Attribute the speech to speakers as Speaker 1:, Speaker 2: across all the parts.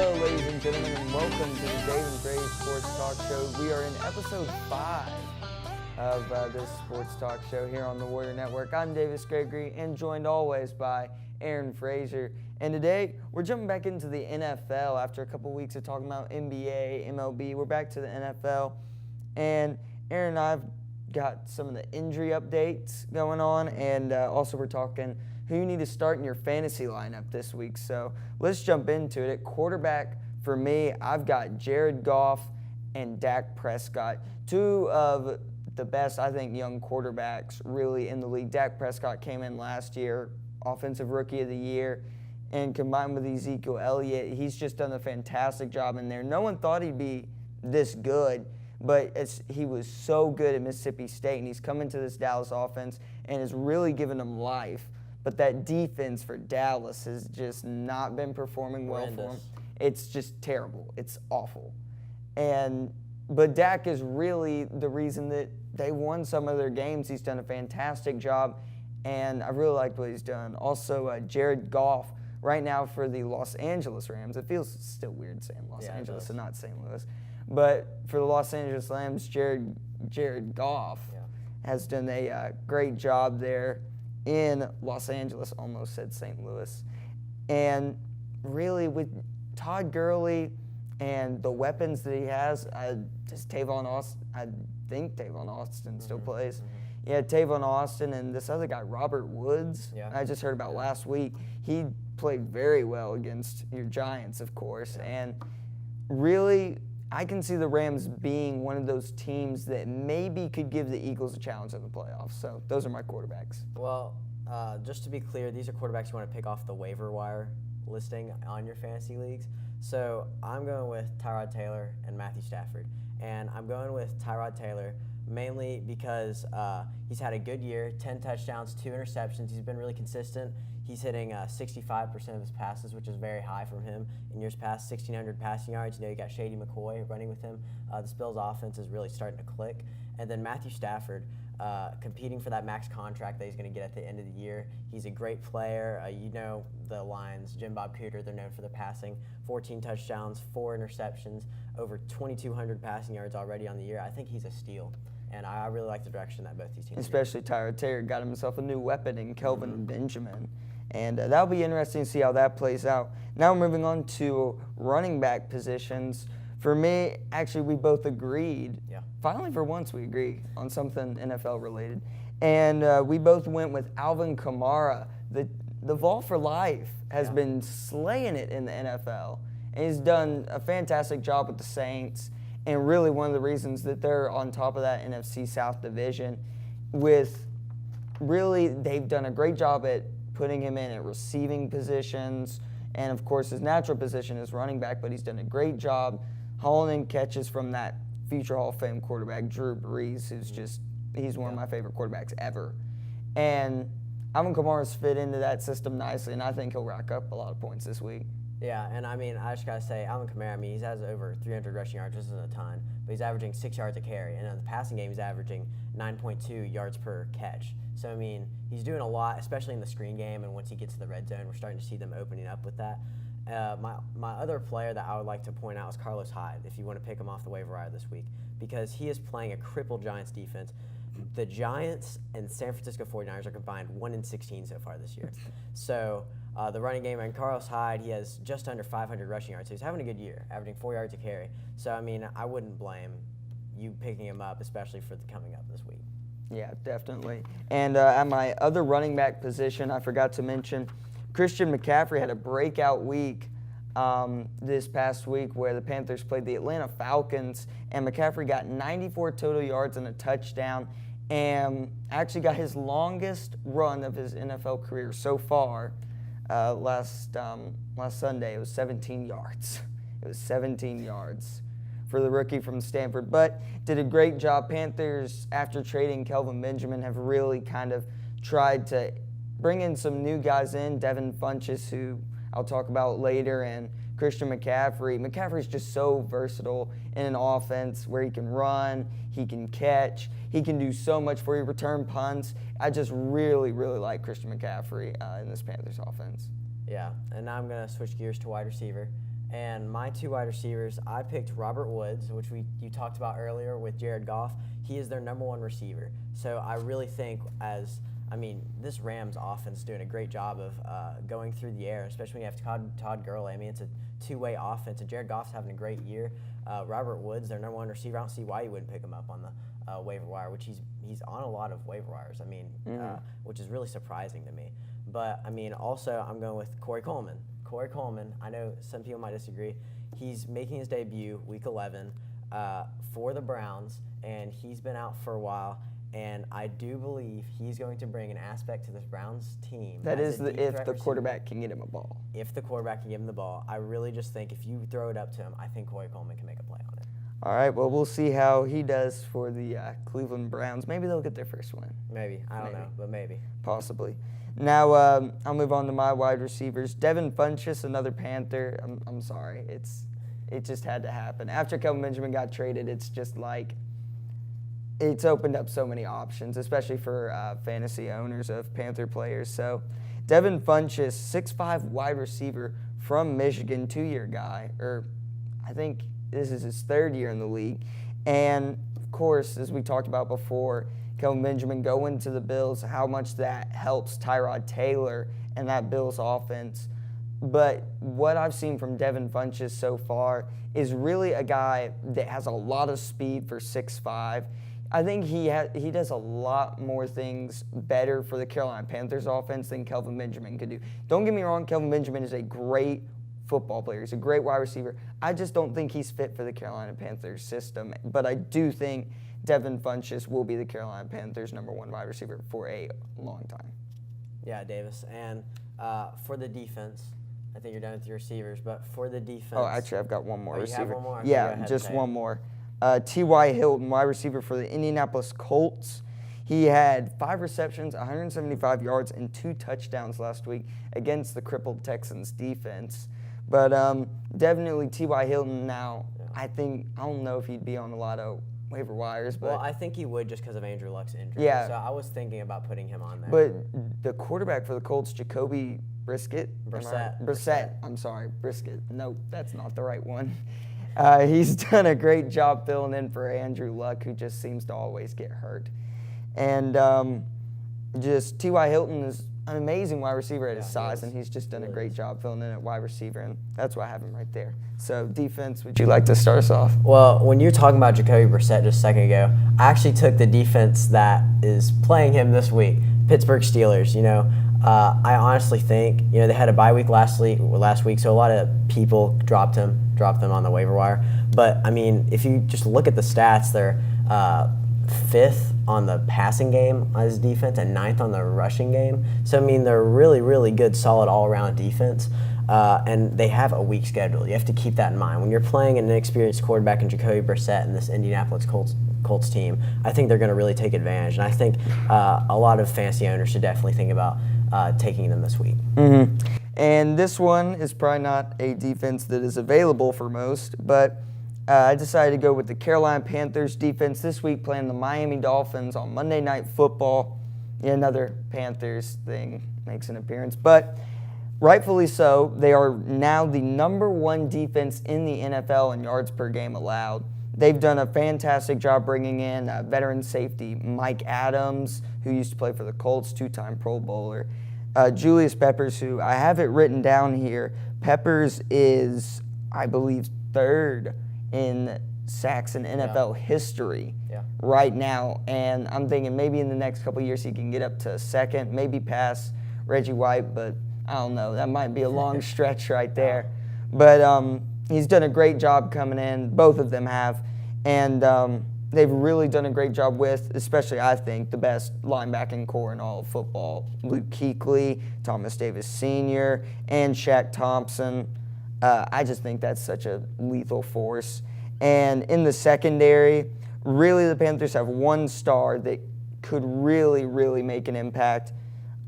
Speaker 1: Hello, ladies and gentlemen, and welcome to the Dave and Fraz Sports Talk Show. We are in episode 5 of this sports talk show here on the Warrior Network. I'm Davis Gregory, and joined always by Aaron Frazier. And today, we're jumping back into the NFL after a couple weeks of talking about NBA, MLB. We're back to the NFL, and Aaron and I have got some of the injury updates going on, and also we're talking who you need to start in your fantasy lineup this week. So let's jump into it. At quarterback, for me, I've got Jared Goff and Dak Prescott, two of the best, I think, young quarterbacks really in the league. Dak Prescott came in last year, Offensive Rookie of the Year, and combined with Ezekiel Elliott, he's just done a fantastic job in there. No one thought he'd be this good, but he was so good at Mississippi State, and he's come into this Dallas offense and has really given them life. But that defense for Dallas has just not been performing well for him. It's just terrible. It's awful. But Dak is really the reason that they won some of their games. He's done a fantastic job, and I really liked what he's done. Also, Jared Goff, right now for the Los Angeles Rams. It feels still weird saying Los Angeles and not St. Louis. But for the Los Angeles Rams, Jared Goff has done a great job there in Los Angeles, almost said St. Louis. And really with Todd Gurley and the weapons that he has, I think Tavon Austin still plays. Yeah, Tavon Austin and this other guy, Robert Woods, I just heard about last week. He played very well against your Giants, of course. And really, I can see the Rams being one of those teams that maybe could give the Eagles a challenge in the playoffs. So those are my quarterbacks.
Speaker 2: Well, just to be clear, these are quarterbacks you want to pick off the waiver wire listing on your fantasy leagues. So I'm going with Tyrod Taylor and Matthew Stafford. And I'm going with Tyrod Taylor mainly because he's had a good year, 10 touchdowns, 2 interceptions. He's been really consistent. He's hitting 65% of his passes, which is very high from him. In years past, 1,600 passing yards. You got Shady McCoy running with him. This Bills offense is really starting to click. And then Matthew Stafford, competing for that max contract that he's going to get at the end of the year. He's a great player. The Lions, Jim Bob Cooter, they're known for the passing. 14 touchdowns, 4 interceptions, over 2,200 passing yards already on the year. I think he's a steal. And I really like the direction that both these teams
Speaker 1: Especially Tyrod Taylor got himself a new weapon in Kelvin Benjamin. And that'll be interesting to see how that plays out. Now moving on to running back positions. For me, actually, we both agreed. Yeah. Finally, for once, we agree on something NFL related. And we both went with Alvin Kamara. The Vol for Life has been slaying it in the NFL. And he's done a fantastic job with the Saints. And really one of the reasons that they're on top of that NFC South division they've done a great job at putting him in at receiving positions. And, of course, his natural position is running back, but he's done a great job hauling in catches from that future Hall of Fame quarterback, Drew Brees, he's one of my favorite quarterbacks ever. And Alvin Kamara's fit into that system nicely, and I think he'll rack up a lot of points this week.
Speaker 2: Yeah, and I just got to say, Alvin Kamara, he has over 300 rushing yards, which isn't a ton, but he's averaging 6 yards a carry. And in the passing game, he's averaging 9.2 yards per catch. So, he's doing a lot, especially in the screen game, and once he gets to the red zone, we're starting to see them opening up with that. My other player that I would like to point out is Carlos Hyde, if you want to pick him off the waiver wire this week, because he is playing a crippled Giants defense. The Giants and San Francisco 49ers are combined 1-16 so far this year. So the running game, and Carlos Hyde, he has just under 500 rushing yards. So he's having a good year, averaging 4 yards a carry. So, I wouldn't blame you picking him up, especially for the coming up this week.
Speaker 1: Yeah, definitely. And at my other running back position, I forgot to mention, Christian McCaffrey had a breakout week this past week where the Panthers played the Atlanta Falcons, and McCaffrey got 94 total yards and a touchdown, and actually got his longest run of his NFL career so far last Sunday. It was 17 yards. It was 17 yards for the rookie from Stanford, but did a great job. Panthers, after trading Kelvin Benjamin, have really kind of tried to bring in some new guys in, Devin Funchess, who I'll talk about later, and Christian McCaffrey. McCaffrey's just so versatile in an offense where he can run, he can catch, he can do so much for you, return punts. I just really, really like Christian McCaffrey in this Panthers offense.
Speaker 2: Yeah, and now I'm going to switch gears to wide receiver. And my 2 wide receivers, I picked Robert Woods, which you talked about earlier with Jared Goff. He is their number 1 receiver. So I really think this Rams offense is doing a great job of going through the air, especially when you have Todd Gurley. I mean, it's a two-way offense, and Jared Goff's having a great year. Robert Woods, their number 1 receiver, I don't see why you wouldn't pick him up on the waiver wire, which he's on a lot of waiver wires, which is really surprising to me. But, also I'm going with Corey Coleman. Corey Coleman, I know some people might disagree. He's making his debut Week 11 for the Browns, and he's been out for a while. And I do believe he's going to bring an aspect to this Browns team.
Speaker 1: That is if the quarterback can get him a ball.
Speaker 2: If the quarterback can give him the ball. I really just think if you throw it up to him, I think Corey Coleman can make a play on it.
Speaker 1: All right, well, we'll see how he does for the Cleveland Browns. Maybe they'll get their first win.
Speaker 2: Maybe. I don't know, but maybe.
Speaker 1: Possibly. Now, I'll move on to my wide receivers. Devin Funchess, another Panther. I'm sorry. It just had to happen. After Kelvin Benjamin got traded, it's just like it's opened up so many options, especially for fantasy owners of Panther players. So, Devin Funchess, 6'5" wide receiver from Michigan, 2-year guy, or I think this is his 3rd year in the league. And, of course, as we talked about before, Kelvin Benjamin going to the Bills, how much that helps Tyrod Taylor and that Bills offense. But what I've seen from Devin Funchess so far is really a guy that has a lot of speed for 6'5". I think he does a lot more things better for the Carolina Panthers offense than Kelvin Benjamin could do. Don't get me wrong, Kelvin Benjamin is a great football player. He's a great wide receiver. I just don't think he's fit for the Carolina Panthers system. But I do think Devin Funchess will be the Carolina Panthers' number 1 wide receiver for a long time.
Speaker 2: Yeah, Davis. And for the defense, I think you're done with your receivers, but for the defense.
Speaker 1: Oh, actually, I've got one more receiver.
Speaker 2: You have one more?
Speaker 1: Yeah, just one more. T.Y. Hilton, wide receiver for the Indianapolis Colts. He had 5 receptions, 175 yards, and 2 touchdowns last week against the crippled Texans defense. But definitely T.Y. Hilton now, I don't know if he'd be on a lot of waiver wires. But
Speaker 2: well, I think he would just because of Andrew Luck's injury.
Speaker 1: Yeah.
Speaker 2: So I was thinking about putting him on there.
Speaker 1: But the quarterback for the Colts, Jacoby Brissett. I'm sorry, Brisket. No, that's not the right one. He's done a great job filling in for Andrew Luck, who just seems to always get hurt. And just T.Y. Hilton is an amazing wide receiver at his size, and he's just done a great job filling in at wide receiver, and that's why I have him right there. So, defense, would you like to start us off?
Speaker 2: Well, when you were talking about Jacoby Brissett just a second ago, I actually took the defense that is playing him this week, Pittsburgh Steelers. I honestly think, they had a bye week last week, so a lot of people dropped them on the waiver wire. But, if you just look at the stats, they're 5th on the passing game as defense and 9th on the rushing game. So, they're really, really good, solid all-around defense. And they have a weak schedule. You have to keep that in mind. When you're playing an inexperienced quarterback in Jacoby Brissett and this Indianapolis Colts team, I think they're going to really take advantage. And I think a lot of fantasy owners should definitely think about taking them this week.
Speaker 1: Mm-hmm. And this one is probably not a defense that is available for most, but I decided to go with the Carolina Panthers defense this week, playing the Miami Dolphins on Monday Night Football. Yeah, another Panthers thing makes an appearance, but rightfully so. They are now the number 1 defense in the NFL in yards per game allowed. They've done a fantastic job bringing in veteran safety Mike Adams, who used to play for the Colts, 2-time Pro Bowler. Julius Peppers, who I have it written down here. Peppers is, I believe, 3rd in sacks in NFL history right now. And I'm thinking maybe in the next couple of years he can get up to 2nd, maybe pass Reggie White, but I don't know. That might be a long stretch right there. But he's done a great job coming in. Both of them have. And they've really done a great job with, especially I think, the best linebacking core in all of football. Luke Kuechly, Thomas Davis Sr., and Shaq Thompson. I just think that's such a lethal force. And in the secondary, really the Panthers have one star that could really, really make an impact.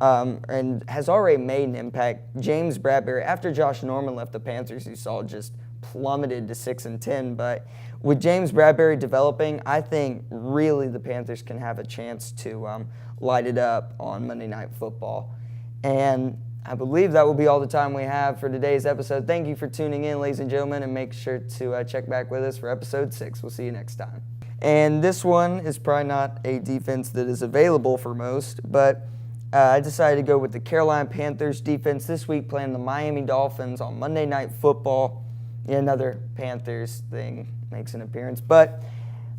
Speaker 1: And has already made an impact. James Bradberry, after Josh Norman left the Panthers, you saw just plummeted to 6-10. But with James Bradberry developing, I think really the Panthers can have a chance to light it up on Monday Night Football. And I believe that will be all the time we have for today's episode. Thank you for tuning in, ladies and gentlemen, and make sure to check back with us for episode 6. We'll see you next time. And this one is probably not a defense that is available for most, but I decided to go with the Carolina Panthers defense this week, playing the Miami Dolphins on Monday Night Football. Yeah, another Panthers thing makes an appearance, but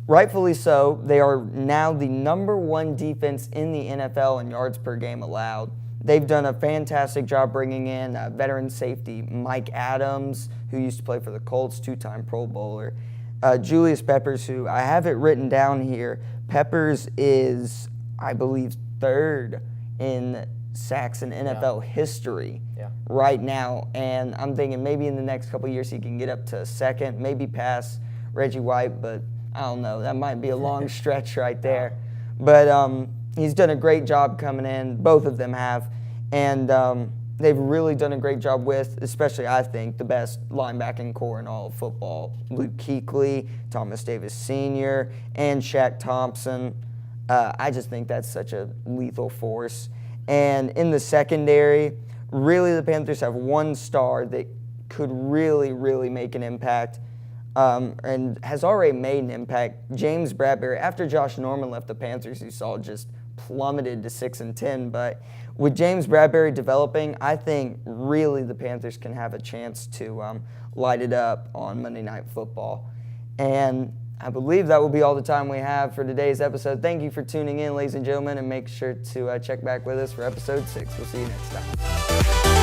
Speaker 1: rightfully so. They are now the #1 defense in the NFL in yards per game allowed. They've done a fantastic job bringing in veteran safety Mike Adams, who used to play for the Colts, 2-time Pro Bowler. Julius Peppers, who I have it written down here. Peppers is, I believe, 3rd in sacks in NFL history right now. And I'm thinking maybe in the next couple of years he can get up to 2nd, maybe pass Reggie White, but I don't know. That might be a long stretch right there. But he's done a great job coming in. Both of them have. And they've really done a great job with, especially I think, the best linebacking core in all of football. Luke Kuechly, Thomas Davis Sr., and Shaq Thompson. I just think that's such a lethal force. And in the secondary, really the Panthers have one star that could really, really make an impact and has already made an impact. James Bradberry, after Josh Norman left the Panthers, you saw just plummeted to 6-10. But with James Bradberry developing, I think really the Panthers can have a chance to light it up on Monday Night Football. And I believe that will be all the time we have for today's episode. Thank you for tuning in, ladies and gentlemen, and make sure to check back with us for episode 6. We'll see you next time.